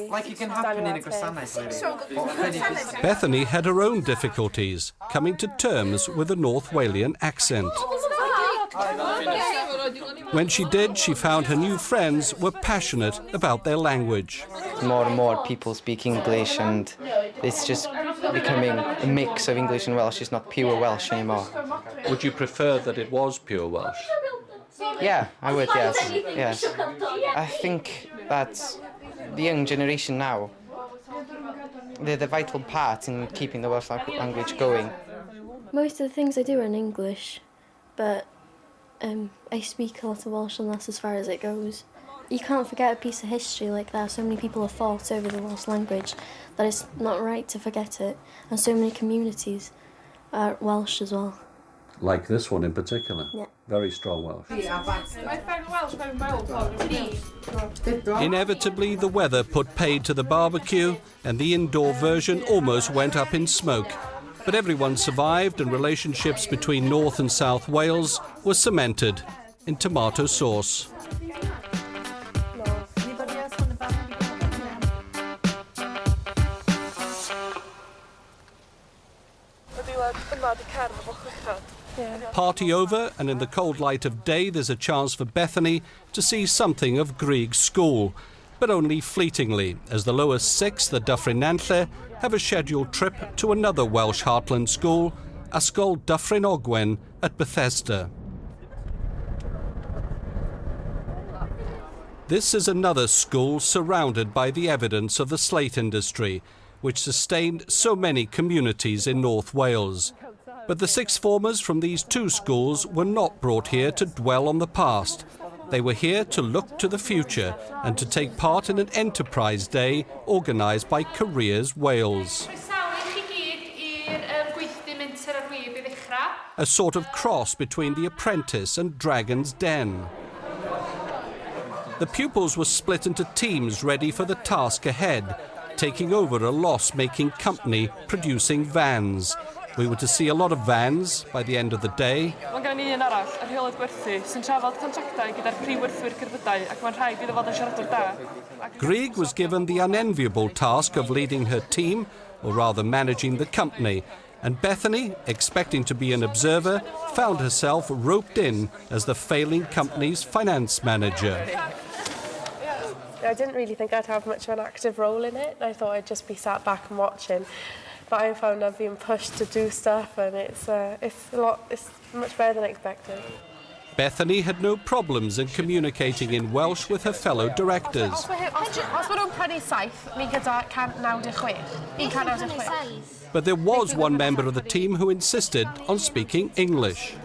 S13: Like it can happen in a gwasanaeth.
S5: Bethany had her own difficulties, coming to terms with a North Walian accent. When she did, she found her new friends were passionate about their language.
S13: More and more people speak English, and it's just becoming a mix of English and Welsh. It's not pure Welsh anymore.
S4: Would you prefer that it was pure Welsh?
S13: Yeah, I would, yes. I think that the young generation now, they're the vital part in keeping the Welsh language going.
S18: Most of the things I do are in English, but I speak a lot of Welsh, and that's as far as it goes. You can't forget a piece of history like that. So many people have fought over the Welsh language that it's not right to forget it, and so many communities are Welsh as well.
S4: Like this one in particular?
S18: Yeah.
S4: Very strong Welsh.
S5: Inevitably, the weather put paid to the barbecue, and the indoor version almost went up in smoke. But everyone survived, and relationships between North and South Wales were cemented in tomato sauce. Party over, and in the cold light of day there's a chance for Bethany to see something of Grieg's school, but only fleetingly, as the lower sixth, the Dyffryn Nanlle, have a scheduled trip to another Welsh heartland school, Ysgol Dyffryn Ogwen at Bethesda. This is another school surrounded by the evidence of the slate industry, which sustained so many communities in North Wales. But the sixth formers from these two schools were not brought here to dwell on the past. They were here to look to the future and to take part in an enterprise day organised by Careers Wales. A sort of cross between The Apprentice and Dragon's Den. The pupils were split into teams ready for the task ahead, taking over a loss-making company producing vans. We were to see a lot of vans by the end of the day.
S7: Mae gen i un arall, y rheolaidd gwerthu, sy'n trafod contractau gyda'r prif werthwyr cerbydau ac mae'n rhaid iddo fod yn siaradwr da.
S5: Grieg was given the unenviable task of leading her team, or rather managing the company, And Bethany, expecting to be an observer, found herself roped in as the failing company's finance manager.
S10: I didn't really think I'd have much of an active role in it. I thought I'd just be sat back and watching. But I found I've been pushed to do stuff, and it's much better than expected.
S5: Bethany had no problems in communicating in Welsh with her fellow directors.
S10: Os maen nhw'n prynu saith, ni gyda 196.
S5: But there was one member of the team who insisted on speaking English.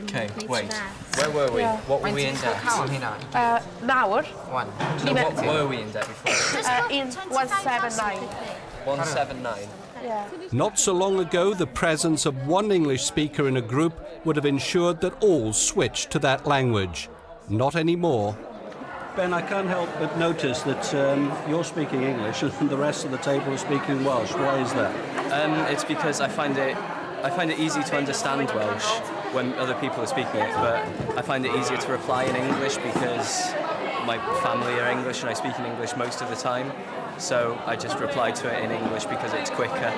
S21: Okay, wait. Where were we? What were we in debt?
S10: Nawr.
S21: One. So what were we in debt before?
S10: 179.
S21: 179.
S10: Yeah.
S5: Not so long ago, the presence of one English speaker in a group would have ensured that all switched to that language. Not anymore.
S4: Ben, I can't help but notice that you're speaking English and the rest of the table are speaking Welsh. Why is that?
S21: It's because I find it easy to understand Welsh when other people are speaking it, but I find it easier to reply in English because my family are English and I speak in English most of the time. So I just reply to it in English because it's quicker.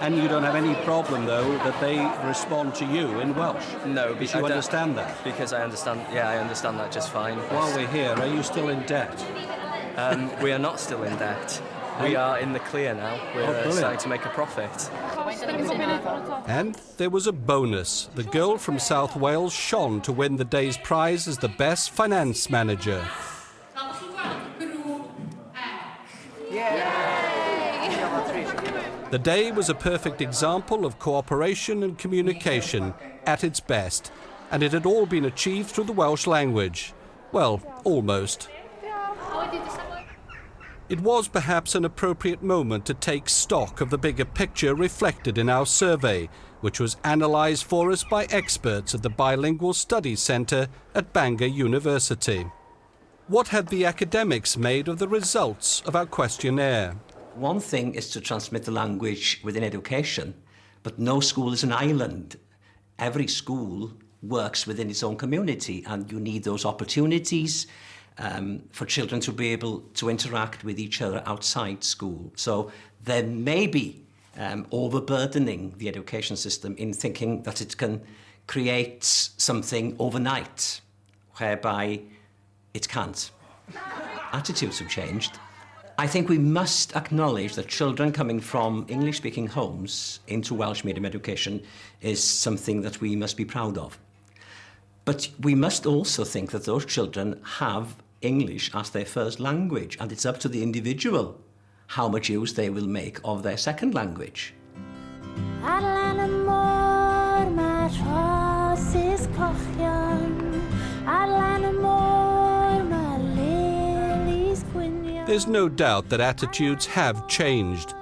S4: And you don't have any problem, though, that they respond to you in Welsh?
S21: No,
S4: because you understand that?
S21: Because I understand that just fine.
S4: While we're here, are you still in debt?
S21: We are not still in debt. We are in the clear now. We're starting to make a profit.
S5: And there was a bonus. The girl from South Wales shone to win the day's prize as the best finance manager. The day was a perfect example of cooperation and communication at its best, and it had all been achieved through the Welsh language. Well, almost. It was perhaps an appropriate moment to take stock of the bigger picture reflected in our survey, which was analysed for us by experts at the Bilingual Studies Centre at Bangor University. What had the academics made of the results of our questionnaire?
S22: One thing is to transmit the language within education, but no school is an island. Every school works within its own community, and you need those opportunities for children to be able to interact with each other outside school. So there may be overburdening the education system in thinking that it can create something overnight, whereby it can't. Attitudes have changed. I think we must acknowledge that children coming from English-speaking homes into Welsh medium education is something that we must be proud of. But we must also think that those children have English as their first language, and it's up to the individual how much use they will make of their second language.
S5: There's no doubt that attitudes have changed.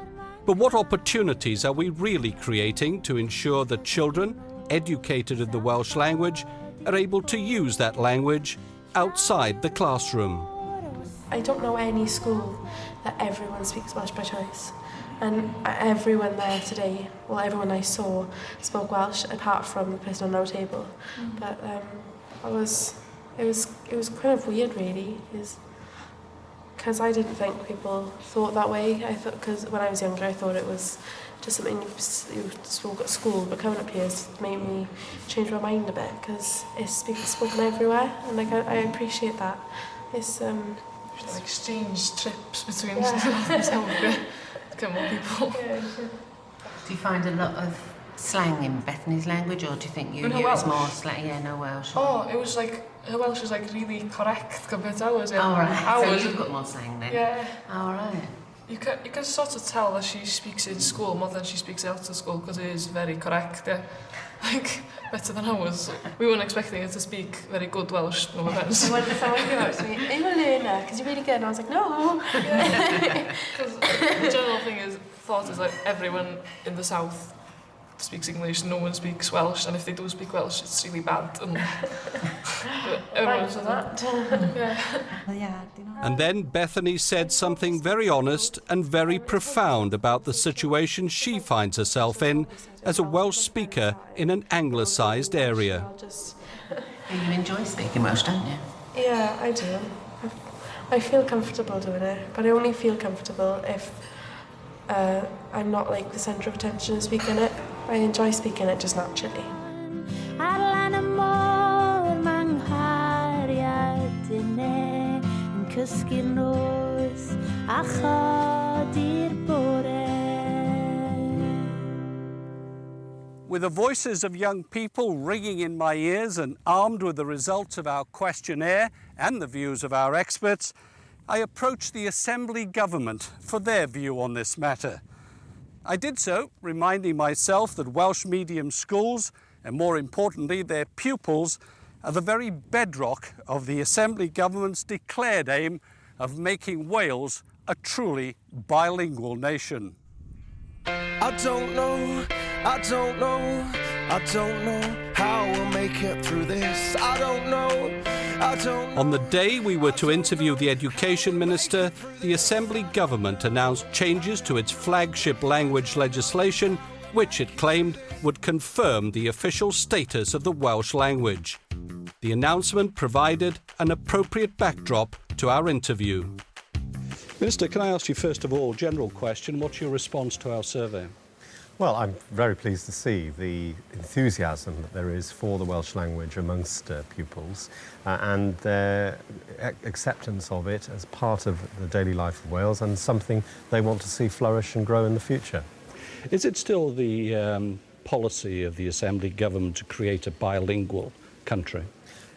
S5: But what opportunities are we really creating to ensure that children, educated in the Welsh language, are able to use that language outside the classroom?
S10: I don't know any school that everyone speaks Welsh by choice. And everyone there today, well, everyone I saw spoke Welsh apart from the person on our table. But it was kind of weird, really, because I didn't think people thought that way. I thought, because when I was younger, I thought it was just something you spoke at school, but coming up here has made me change my mind a bit, because it's spoken everywhere, and like I appreciate that. It's
S7: exchange trips between schools to get more people.
S6: Do you find a lot of slang in Bethany's language, or do you think you use more slang? Yeah, no Welsh.
S7: Oh, it was like her Welsh is like really correct compared to ours. Yeah.
S6: Oh, right.
S7: Ours,
S6: so you've got more slang then?
S7: Yeah.
S6: Oh, right.
S7: You can sort of tell that she speaks in school more than she speaks out of school, because it is very correct, yeah. Like, better than ours. We weren't expecting her to speak very good Welsh, no offence.
S10: Someone came up to me, are you a learner? Because you're really good. And I was like, no.
S7: Because the general thought is like everyone in the south speaks English, no one speaks Welsh, and if they do speak Welsh, it's really bad. And everyone says that.
S5: And then Bethany said something very honest and very profound about the situation she finds herself in as a Welsh speaker in an anglicised area.
S6: You enjoy speaking Welsh, don't you?
S10: Yeah, I do. I feel comfortable doing it, but I only feel comfortable if I'm not like the centre of attention in speaking it. I enjoy speaking it just naturally.
S4: With the voices of young people ringing in my ears and armed with the results of our questionnaire and the views of our experts, I approached the Assembly Government for their view on this matter. I did so, reminding myself that Welsh medium schools, and more importantly their pupils, are the very bedrock of the Assembly Government's declared aim of making Wales a truly bilingual nation.
S1: I don't know how we'll make it through this. I don't know.
S5: On the day we were to interview the Education Minister, the Assembly Government announced changes to its flagship language legislation, which it claimed would confirm the official status of the Welsh language. The announcement provided an appropriate backdrop to our interview.
S4: Minister, can I ask you first of all, general question, what's your response to our survey?
S20: Well, I'm very pleased to see the enthusiasm that there is for the Welsh language amongst pupils and their acceptance of it as part of the daily life of Wales and something they want to see flourish and grow in the future.
S4: Is it still the policy of the Assembly Government to create a bilingual country?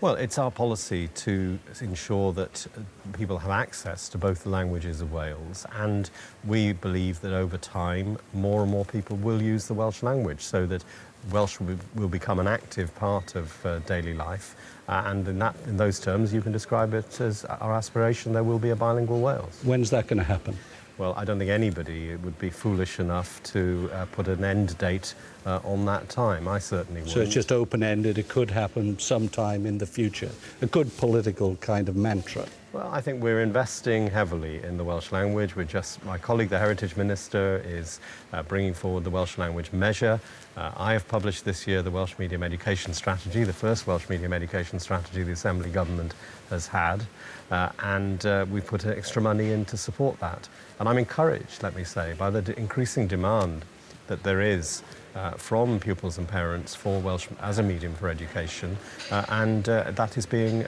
S20: Well, it's our policy to ensure that people have access to both the languages of Wales, and we believe that over time more and more people will use the Welsh language so that Welsh will become an active part of daily life, and in those terms you can describe it as our aspiration there will be a bilingual Wales.
S4: When's that going to happen?
S20: Well, I don't think anybody would be foolish enough to put an end date on that time. I certainly wouldn't.
S4: So it's just open-ended, it could happen sometime in the future. A good political kind of mantra.
S20: Well, I think we're investing heavily in the Welsh language. My colleague, the Heritage Minister, is bringing forward the Welsh language measure. I have published this year the Welsh Medium Education Strategy, the first Welsh Medium Education Strategy the Assembly Government has had, and we've put extra money in to support that. And I'm encouraged, let me say, by the increasing demand that there is from pupils and parents for Welsh as a medium for education, and that is being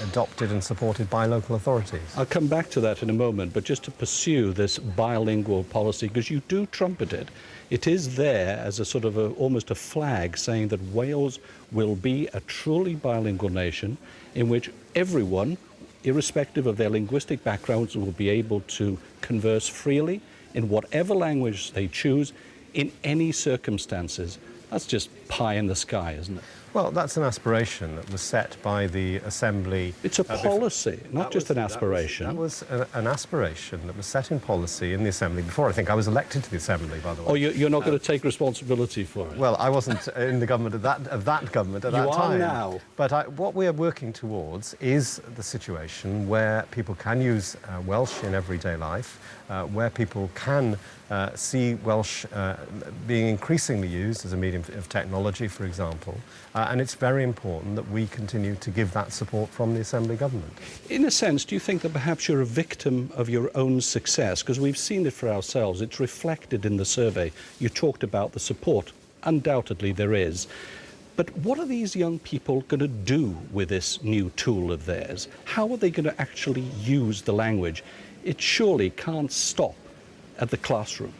S20: adopted and supported by local authorities.
S4: I'll come back to that in a moment, but just to pursue this bilingual policy, because you do trumpet it, it is there as a sort of almost a flag saying that Wales will be a truly bilingual nation in which everyone, irrespective of their linguistic backgrounds, will be able to converse freely in whatever language they choose in any circumstances. That's just pie in the sky, isn't it?
S20: Well, that's an aspiration that was set by the Assembly.
S4: It's a policy, not just an aspiration.
S20: That was an aspiration that was set in policy in the Assembly before I think I was elected to the Assembly, by the way.
S4: Oh, you're not going to take responsibility for it?
S20: Well, I wasn't in the government of that government at that time.
S4: You are now.
S20: But what we are working towards is the situation where people can use Welsh in everyday life, where people can see Welsh being increasingly used as a medium of technology, for example. And it's very important that we continue to give that support from the Assembly Government.
S4: In a sense, do you think that perhaps you're a victim of your own success? Because we've seen it for ourselves. It's reflected in the survey. You talked about the support. Undoubtedly there is. But what are these young people going to do with this new tool of theirs? How are they going to actually use the language? It surely can't stop at the classroom.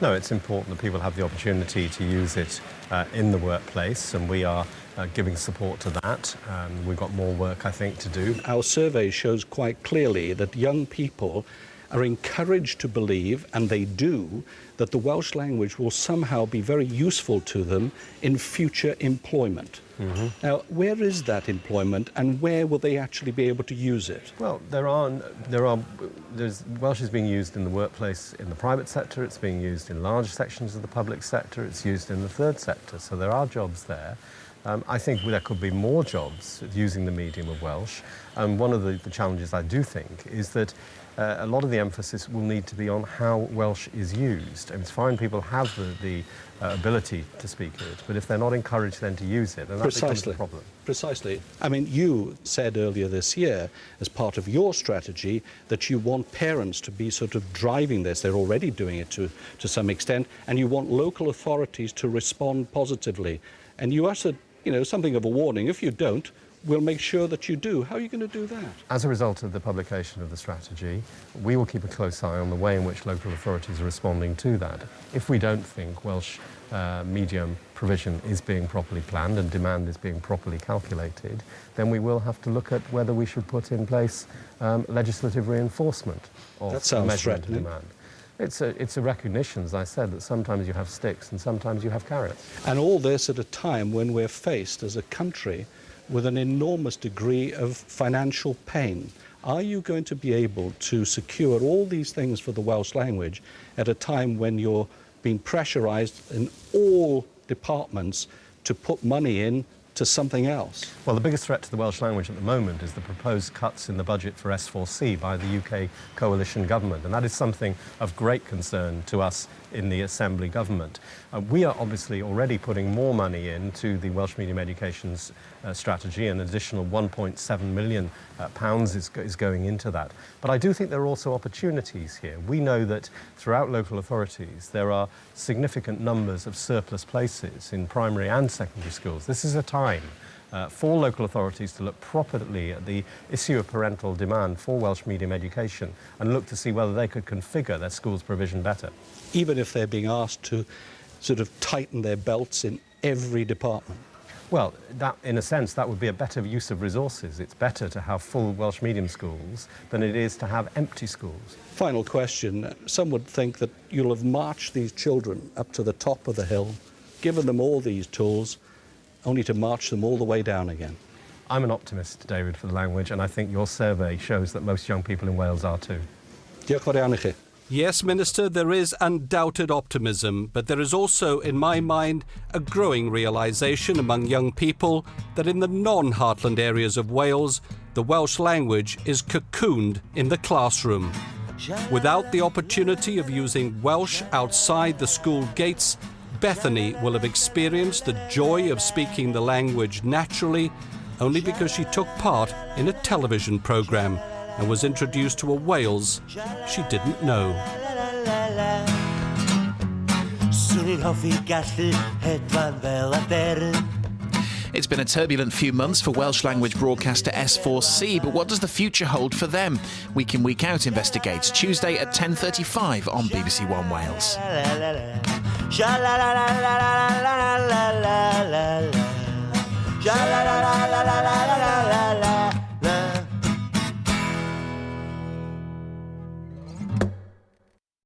S20: No, it's important that people have the opportunity to use it in the workplace, and we are giving support to that. We've got more work, I think, to do.
S4: Our survey shows quite clearly that young people are encouraged to believe, and they do, that the Welsh language will somehow be very useful to them in future employment. Mm-hmm. Now, where is that employment, and where will they actually be able to use it?
S20: Well, Welsh is being used in the workplace in the private sector, it's being used in large sections of the public sector, it's used in the third sector, so there are jobs there. I think there could be more jobs using the medium of Welsh, and one of the challenges I do think is that a lot of the emphasis will need to be on how Welsh is used. And it's fine people have the ability to speak it, but if they're not encouraged then to use it, then that becomes the problem.
S4: Precisely. I mean, you said earlier this year, as part of your strategy, that you want parents to be sort of driving this. They're already doing it to some extent, and you want local authorities to respond positively. And you uttered, something of a warning. If you don't, we'll make sure that you do. How are you going to do that?
S20: As a result of the publication of the strategy, we will keep a close eye on the way in which local authorities are responding to that. If we don't think Welsh medium provision is being properly planned and demand is being properly calculated, then we will have to look at whether we should put in place legislative reinforcement of
S4: that sounds
S20: measurement
S4: threatening.
S20: demand. It's a recognition, as I said, that sometimes you have sticks and sometimes you have carrots.
S4: And all this at a time when we're faced as a country with an enormous degree of financial pain. Are you going to be able to secure all these things for the Welsh language at a time when you're being pressurised in all departments to put money in to something else?
S20: Well, the biggest threat to the Welsh language at the moment is the proposed cuts in the budget for S4C by the UK coalition government, and that is something of great concern to us in the Assembly government. We are obviously already putting more money into the Welsh Medium Education's strategy. An additional £1.7 million is going into that. But I do think there are also opportunities here. We know that throughout local authorities there are significant numbers of surplus places in primary and secondary schools. This is a time for local authorities to look properly at the issue of parental demand for Welsh medium education and look to see whether they could configure their school's provision better.
S4: Even if they're being asked to sort of tighten their belts in every department?
S20: Well, that, in a sense, that would be a better use of resources. It's better to have full Welsh medium schools than it is to have empty schools.
S4: Final question. Some would think that you'll have marched these children up to the top of the hill, given them all these tools, only to march them all the way down again.
S20: I'm an optimist, David, for the language, and I think your survey shows that most young people in Wales are too.
S4: Diolch fawr iawn I chi.
S5: Yes, Minister, there is undoubted optimism, but there is also, in my mind, a growing realisation among young people that in the non-heartland areas of Wales, the Welsh language is cocooned in the classroom. Without the opportunity of using Welsh outside the school gates, Bethany will have experienced the joy of speaking the language naturally only because she took part in a television programme and was introduced to a Wales she didn't know.
S8: It's been a turbulent few months for Welsh language broadcaster S4C, but what does the future hold for them? Week in, Week Out investigates, Tuesday at 10:35 on BBC One Wales.
S1: Sha la la la la la la la la la.